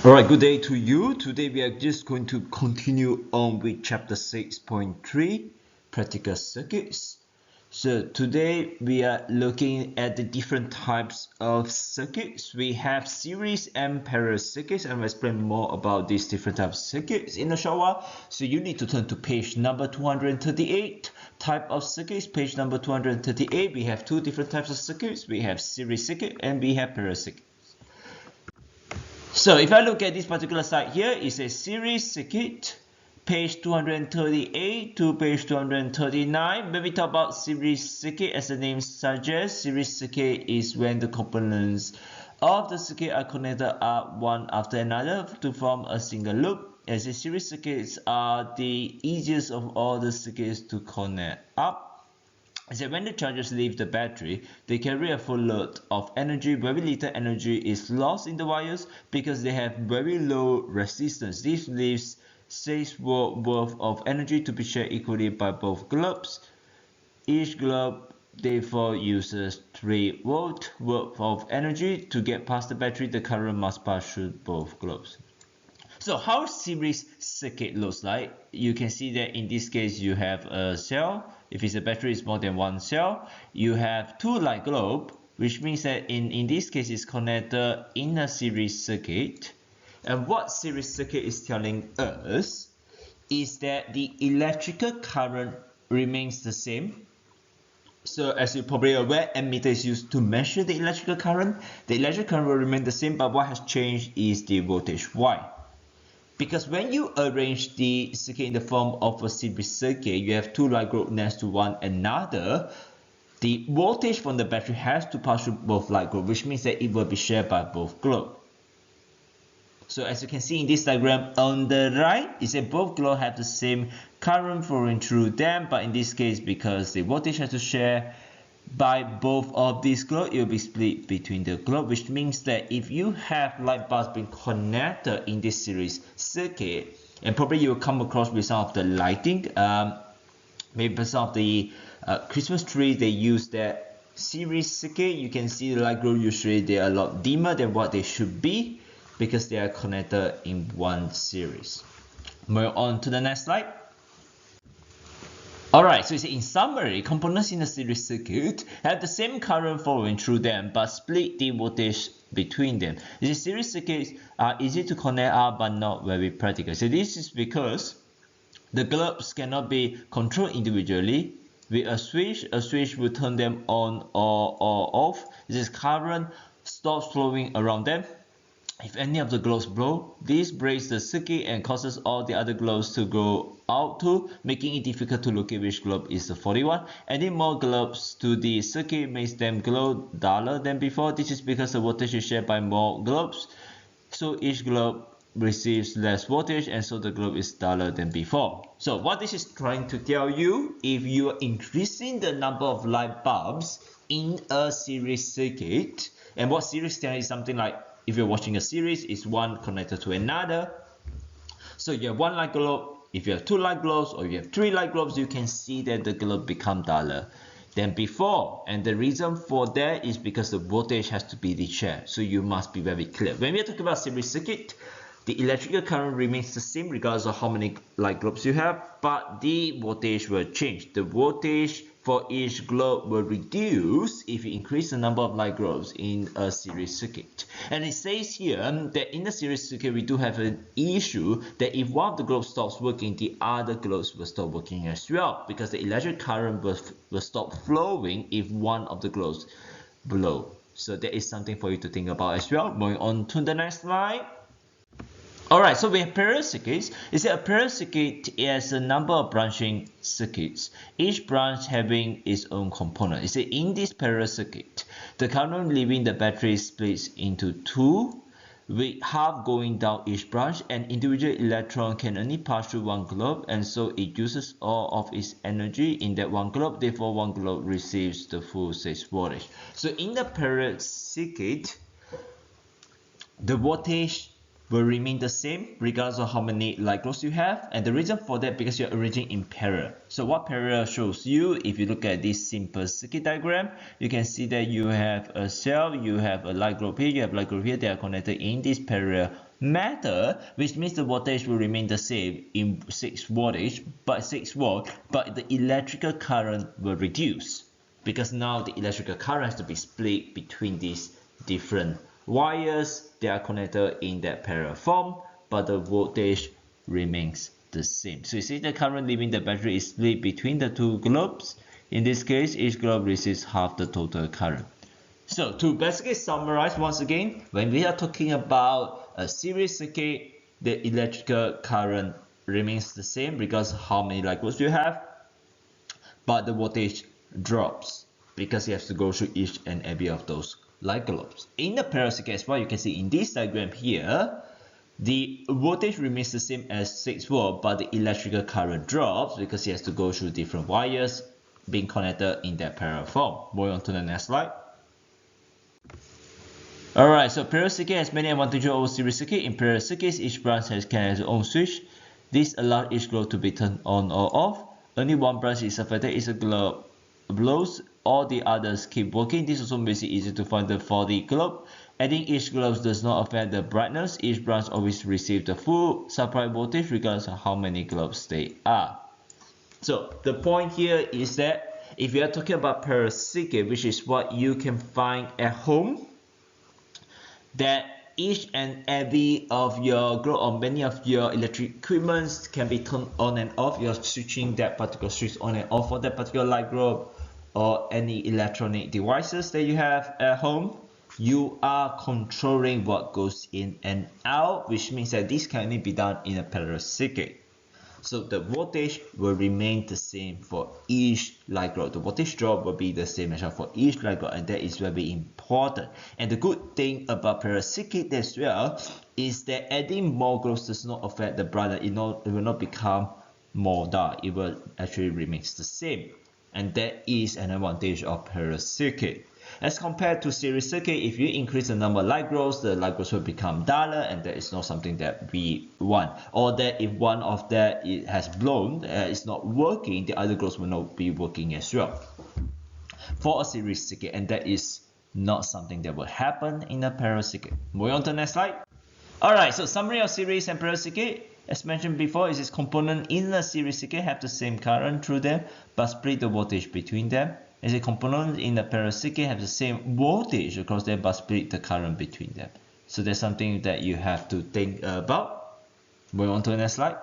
Alright, good day to you. Today we are just going to continue on with chapter 6.3, practical circuits. So today we are looking at the different types of circuits. We have series and parallel circuits, and I'll explain more about these different types of circuits in a short while. So you need to turn to page number 238, type of circuits, page number 238. We have two different types of circuits. We have series circuit and we have parallel circuit. So if I look at this particular slide here, it's a series circuit, page 238 to page 239. When we talk about series circuit, as the name suggests, series circuit is when the components of the circuit are connected up one after another to form a single loop. As the series circuits are the easiest of all the circuits to connect up. So when the charges leave the battery, they carry a full load of energy. Very little energy is lost in the wires because they have very low resistance. This leaves 6 volt worth of energy to be shared equally by both globes. Each globe therefore uses 3 volt worth of energy. To get past the battery, the current must pass through both globes. So how series circuit looks like? You can see that in this case you have a cell. If it's a battery, it's more than one cell. You have two light globe, which means that in this case it's connected in a series circuit. And what series circuit is telling us is that the electrical current remains the same. So as you're probably aware, ammeter is used to measure the electrical current. The electrical current will remain the same, but what has changed is the voltage. Why? Because when you arrange the circuit in the form of a series circuit, you have two light groups next to one another. The voltage from the battery has to pass through both light groups, which means that it will be shared by both globes. So as you can see in this diagram on the right, it says both globes have the same current flowing through them, but in this case, because the voltage has to share by both of these globes, it will be split between the globe, which means that if you have light bulbs being connected in this series circuit, and probably you will come across with some of the lighting, maybe some of the Christmas tree, they use that series circuit. You can see the light globe usually they are a lot dimmer than what they should be because they are connected in one series. Moving on to the next slide. Alright, so in summary, components in a series circuit have the same current flowing through them but split the voltage between them. These series circuits are easy to connect up but not very practical. So this is because the globes cannot be controlled individually. With a switch will turn them on or off. This current stops flowing around them. If any of the globes blow, this breaks the circuit and causes all the other globes to go out too, making it difficult to locate which globe is the 41. Adding more globes to the circuit makes them glow duller than before. This is because the voltage is shared by more globes, so each globe receives less voltage and so the globe is duller than before. So what this is trying to tell you, if you are increasing the number of light bulbs in a series circuit, and what series standard is something like, if you're watching a series, it's one connected to another. So you have one light globe. If you have two light globes or you have three light globes, you can see that the globe become duller than before. And the reason for that is because the voltage has to be shared. So you must be very clear. When we are talking about series circuit, the electrical current remains the same regardless of how many light globes you have, but the voltage will change. The voltage for each globe will reduce if you increase the number of light globes in a series circuit. And it says here that in the series circuit, we do have an issue that if one of the globes stops working, the other globes will stop working as well, because the electric current will stop flowing if one of the globes blow. So that is something for you to think about as well. Moving on to the next slide. Alright, so we have parallel circuits. It says a parallel circuit is a number of branching circuits, each branch having its own component. It says in this parallel circuit, the current leaving the battery splits into two, with half going down each branch. An individual electron can only pass through one globe, and so it uses all of its energy in that one globe. Therefore, one globe receives the full 6 voltage. So in the parallel circuit, the voltage will remain the same regardless of how many light groups you have, and the reason for that because you're arranging in parallel. So what parallel shows you, if you look at this simple circuit diagram, you can see that you have a cell, you have a light group here, you have light group here, they are connected in this parallel method, which means the voltage will remain the same in 6 voltage, but 6 volt, but the electrical current will reduce because now the electrical current has to be split between these different wires. They are connected in that parallel form, but the voltage remains the same. So you see the current leaving the battery is split between the two globes. In this case, each globe receives half the total current. So to basically summarize once again, when we are talking about a series circuit, the electrical current remains the same because how many light groups you have, but the voltage drops because you have to go through each and every of those light globes. In the parallel circuit as well, you can see in this diagram here, the voltage remains the same as 6 volt, but the electrical current drops because it has to go through different wires being connected in that parallel form. Moving on to the next slide. Alright, so parallel circuit has many advantages over series circuit. In parallel circuits, each branch can have its own switch. This allows each globe to be turned on or off. Only one branch is affected if the globe blows, all the others keep working. This also makes it easy to find the faulty globe. Adding each globe does not affect the brightness. Each branch always receives the full supply voltage regardless of how many globes they are. So the point here is that if you are talking about parallel circuit, which is what you can find at home, that each and every of your globe or many of your electric equipments can be turned on and off. You're switching that particular switch on and off for that particular light globe or any electronic devices that you have at home. You are controlling what goes in and out, which means that this can only be done in a parallel circuit. So the voltage will remain the same for each light globe. The voltage drop will be the same as well for each light globe, and that is very important. And the good thing about parallel circuit as well is that adding more globes does not affect the brightness. It will not become more dark. It will actually remain the same. And that is an advantage of parallel circuit. As compared to series circuit, if you increase the number of light globes, the light globes will become duller, and that is not something that we want. Or that if one of that has blown, it's not working, the other globes will not be working as well for a series circuit, and that is not something that will happen in a parallel circuit. Moving on to the next slide. Alright, so summary of series and parallel circuit. As mentioned before, its component in a series circuit have the same current through them, but split the voltage between them. As a component in the parallel circuit have the same voltage across them, but split the current between them. So that's something that you have to think about. Moving on to the next slide.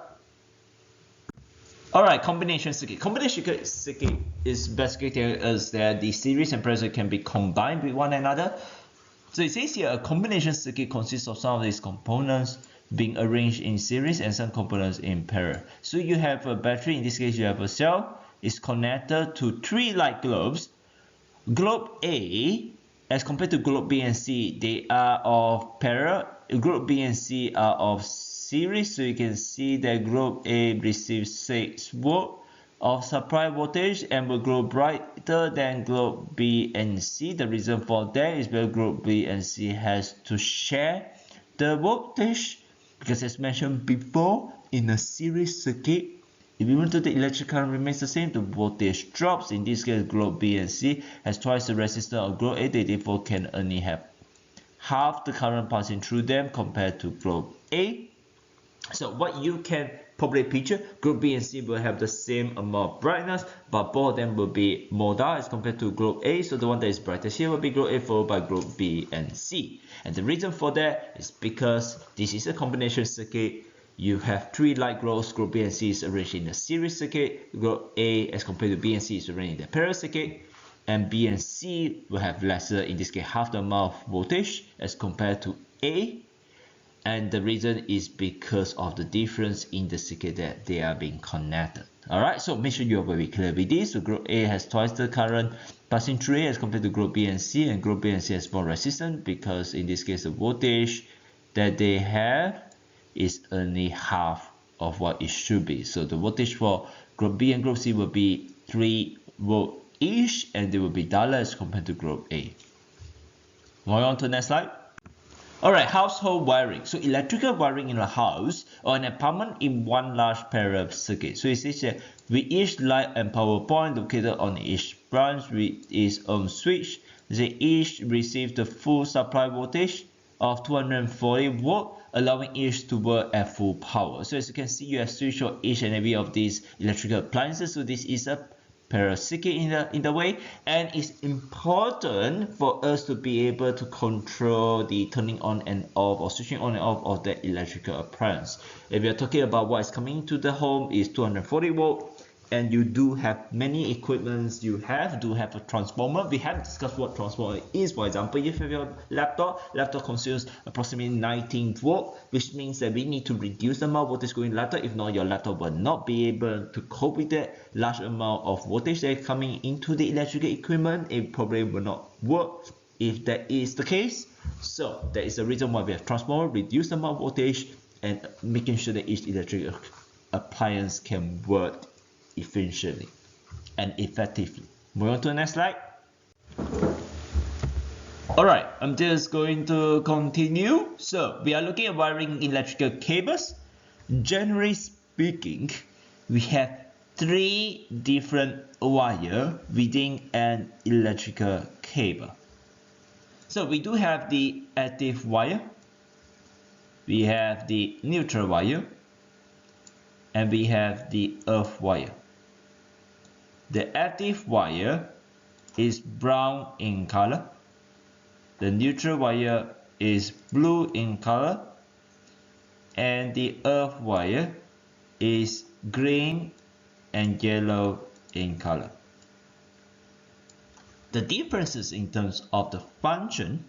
Alright, combination circuit. Combination circuit is basically telling us that the series and parallel circuit can be combined with one another. So it says here a combination circuit consists of some of these components being arranged in series and some components in parallel. So you have a battery, in this case you have a cell, is connected to 3 light globes. Globe A, as compared to globe B and C, they are of parallel. Globe B and C are of series, so you can see that globe A receives 6 volt of supply voltage and will grow brighter than globe B and C. The reason for that is because globe B and C has to share the voltage, because as mentioned before, in a series circuit, even though the electric current remains the same, the voltage drops. In this case, globe B and C has twice the resistance of globe A, they therefore can only have half the current passing through them compared to globe A. So what you can probably picture, globe B and C will have the same amount of brightness, but both of them will be more dark as compared to globe A. So the one that is brightest here will be globe A, followed by globe B and C. And the reason for that is because this is a combination circuit. You have 3 light globes. Globe B and C is arranged in a series circuit. Globe A as compared to B and C is arranged in the parallel circuit. And B and C will have lesser, in this case half the amount of voltage as compared to A. And the reason is because of the difference in the circuit that they are being connected. Alright, so make sure you are very clear with this. So globe A has twice the current passing through A as compared to globe B and C, and globe B and C has more resistance because in this case the voltage that they have is only half of what it should be. So the voltage for globe B and globe C will be 3 volt each, and they will be duller as compared to globe A. Moving on to the next slide. Alright, household wiring. So electrical wiring in a house or an apartment in one large parallel circuit. So it says that with each light and power point located on each branch with its own switch, they each receive the full supply voltage of 240 volt, allowing each to work at full power. So as you can see, you have switch for each and every of these electrical appliances. So this is a parallel circuit in the way, and it's important for us to be able to control the turning on and off or switching on and off of the electrical appliance. If you're talking about what is coming into the home is 240 volt, and you do have many equipments, you do have a transformer. We have discussed what transformer is. For example, if you have your laptop consumes approximately 19 volt, which means that we need to reduce the amount of voltage going laptop. If not, your laptop will not be able to cope with that large amount of voltage that is coming into the electrical equipment. It probably will not work if that is the case. So that is the reason why we have transformer, reduce the amount of voltage, and making sure that each electrical appliance can work efficiently and effectively. Moving on to the next slide. Alright, I'm just going to continue. So we are looking at wiring electrical cables. Generally speaking, we have 3 different wires within an electrical cable. So we do have the active wire, we have the neutral wire, and we have the earth wire. The active wire is brown in color, the neutral wire is blue in color, and the earth wire is green and yellow in color. The differences in terms of the function,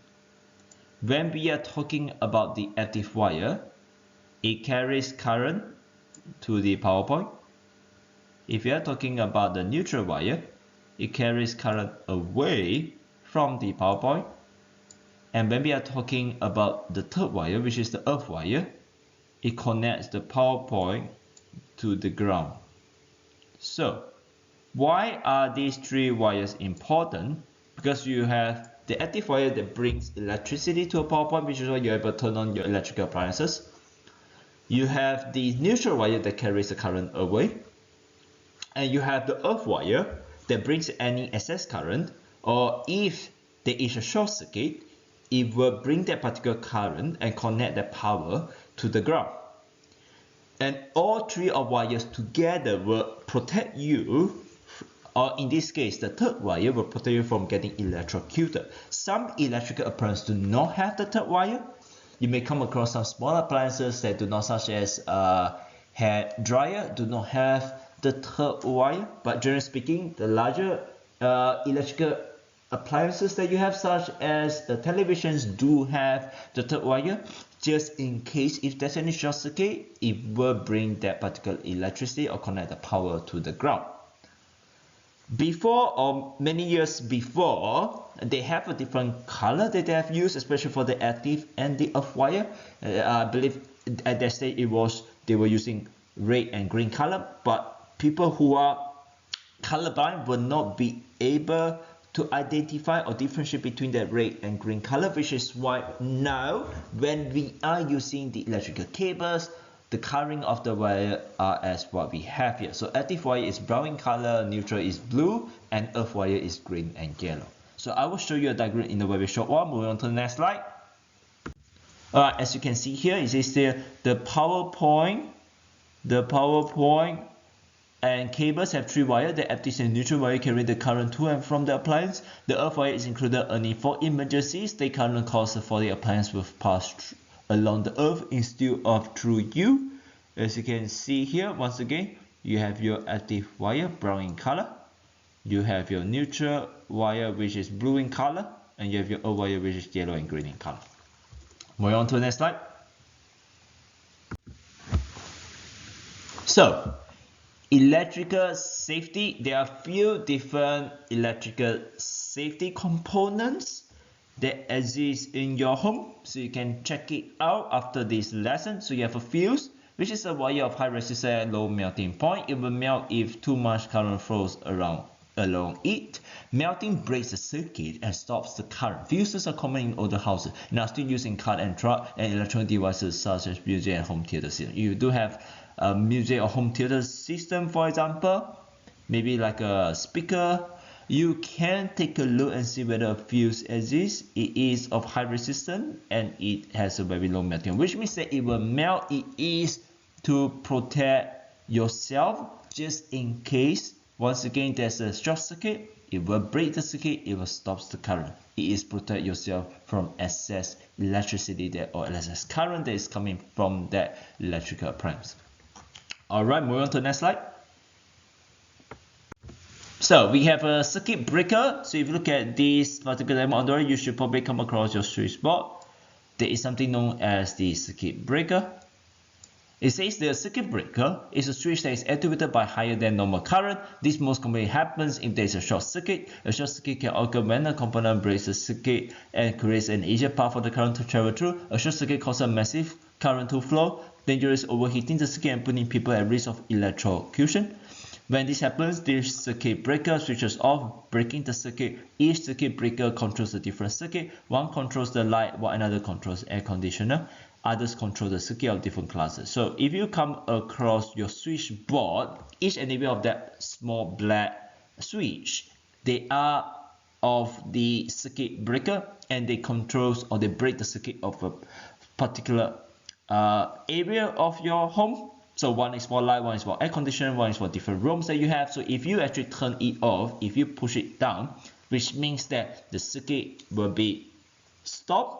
when we are talking about the active wire, it carries current to the power point. If you are talking about the neutral wire, it carries current away from the power point. And when we are talking about the third wire, which is the earth wire, it connects the power point to the ground. So why are these 3 wires important? Because you have the active wire that brings electricity to a power point, which is why you're able to turn on your electrical appliances. You have the neutral wire that carries the current away. And you have the earth wire that brings any excess current, or if there is a short circuit, it will bring that particular current and connect the power to the ground. And all 3 of wires together will protect you, or in this case, the third wire will protect you from getting electrocuted. Some electrical appliances do not have the third wire. You may come across some small appliances that do not, such as hair dryer, do not have the third wire, but generally speaking, the larger electrical appliances that you have, such as the televisions, do have the third wire. Just in case if there's any short circuit, it will bring that particular electricity or connect the power to the ground. Before, or many years before, they have a different color that they have used, especially for the active and the earth wire. I believe at that stage they were using red and green color, but people who are colorblind will not be able to identify or differentiate between the red and green color, which is why now when we are using the electrical cables, the coloring of the wire are as what we have here. So active wire is brown in color, neutral is blue, and earth wire is green and yellow. So I will show you a diagram in a very short while. Moving on to the next slide. As you can see here, it says there the power point and cables have 3 wires. The active and neutral wire carry the current to and from the appliance. The earth wire is included only for emergencies. The current caused for the appliance will pass along the earth instead of through you. As you can see here, once again, you have your active wire, brown in color. You have your neutral wire, which is blue in color. And you have your earth wire, which is yellow and green in color. Moving on to the next slide. So, electrical safety, there are few different electrical safety components that exist in your home, so you can check it out after this lesson. So you have a fuse, which is a wire of high resistance and low melting point. It will melt if too much current flows around along it. Melting breaks the circuit and stops the current. Fuses are common in older houses and are still used in car and truck and electronic devices such as music and home theater system. You do have a music or home theater system, for example, maybe like a speaker. You can take a look and see whether a fuse exists. It is of high resistance and it has a very low melting, which means that it will melt. It is to protect yourself just in case. Once again, there's a short circuit. It will break the circuit. It will stop the current. It is protect yourself from excess electricity or excess current that is coming from that electrical appliance. Alright, moving on to the next slide. So we have a circuit breaker. So if you look at this particular model, you should probably come across your switchboard. There is something known as the circuit breaker. It says the circuit breaker is a switch that is activated by higher than normal current. This most commonly happens if there is a short circuit. A short circuit can occur when a component breaks the circuit and creates an easier path for the current to travel through. A short circuit causes a massive current to flow, dangerous overheating the circuit and putting people at risk of electrocution. When this happens, this circuit breaker switches off, breaking the circuit. Each circuit breaker controls a different circuit. One controls the light, while another controls air conditioner. Others control the circuit of different classes. So if you come across your switchboard, each and every of that small black switch, they are of the circuit breaker and they controls or they break the circuit of a particular area of your home. So one is for light, one is for air conditioner, one is for different rooms that you have. So if you actually turn it off, if you push it down, which means that the circuit will be stopped,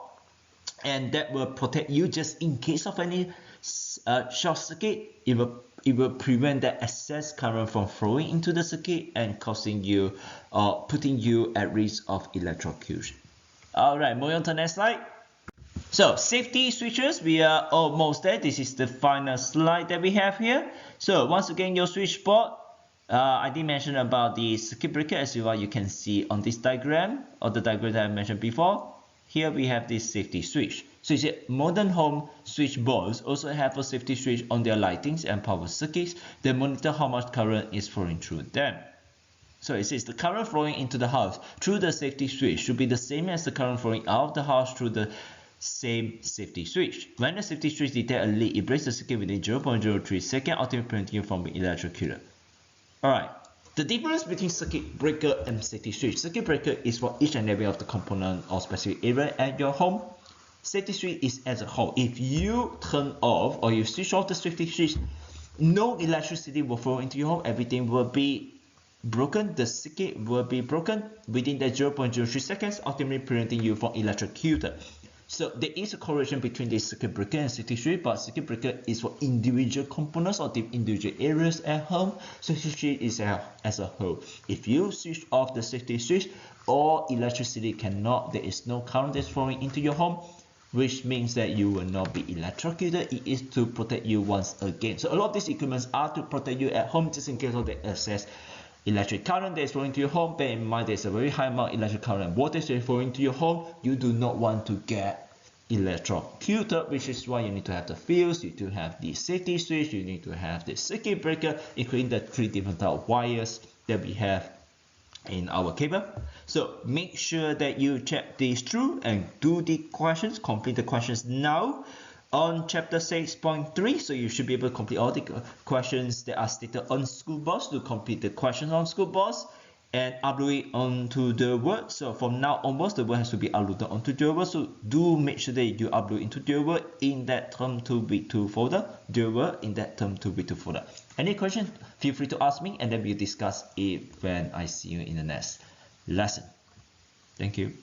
and that will protect you just in case of any short circuit. It will prevent the excess current from flowing into the circuit and causing you putting you at risk of electrocution. Alright, moving on to the next slide. So safety switches, we are almost there. This is the final slide that we have here. So once again, your switchboard, I did mention about the circuit breaker as well. You can see on this diagram or the diagram that I mentioned before. Here we have this safety switch. So you see modern home switchboards also have a safety switch on their lightings and power circuits. They monitor how much current is flowing through them. So it says the current flowing into the house through the safety switch should be the same as the current flowing out of the house through the same safety switch. When the safety switch detects a leak, it breaks the circuit within 0.03 seconds, ultimately preventing you from being electrocuted. Alright. The difference between circuit breaker and safety switch. Circuit breaker is for each and every of the component or specific area at your home. Safety switch is as a whole. If you turn off or you switch off the safety switch, no electricity will flow into your home. Everything will be broken. The circuit will be broken within the 0.03 seconds, ultimately preventing you from electrocuted. So there is a correlation between the circuit breaker and safety switch, but circuit breaker is for individual components or the individual areas at home. Safety switch is as a whole. If you switch off the safety switch, all electricity cannot, there is no current that's flowing into your home, which means that you will not be electrocuted. It is to protect you once again. So a lot of these equipments are to protect you at home just in case of the excess electric current that is flowing to your home. Bear in mind there's a very high amount of electric current and voltage that is flowing to your home. You do not want to get electrocuted, which is why you need to have the fuse, you need to have the safety switch, you need to have the circuit breaker, including the 3 different type of wires that we have in our cable. So make sure that you check these through and do the questions, complete the questions now on chapter 6.3. So you should be able to complete all the questions that are stated on School Boss, to complete the questions on School Boss and upload it onto the Word. So from now onwards, the Word has to be uploaded onto the Word. So do make sure that you upload into the Word in that term 2b2 folder. The Word in that term 2b2 folder. Any question? Feel free to ask me, and then we'll discuss it when I see you in the next lesson. Thank you.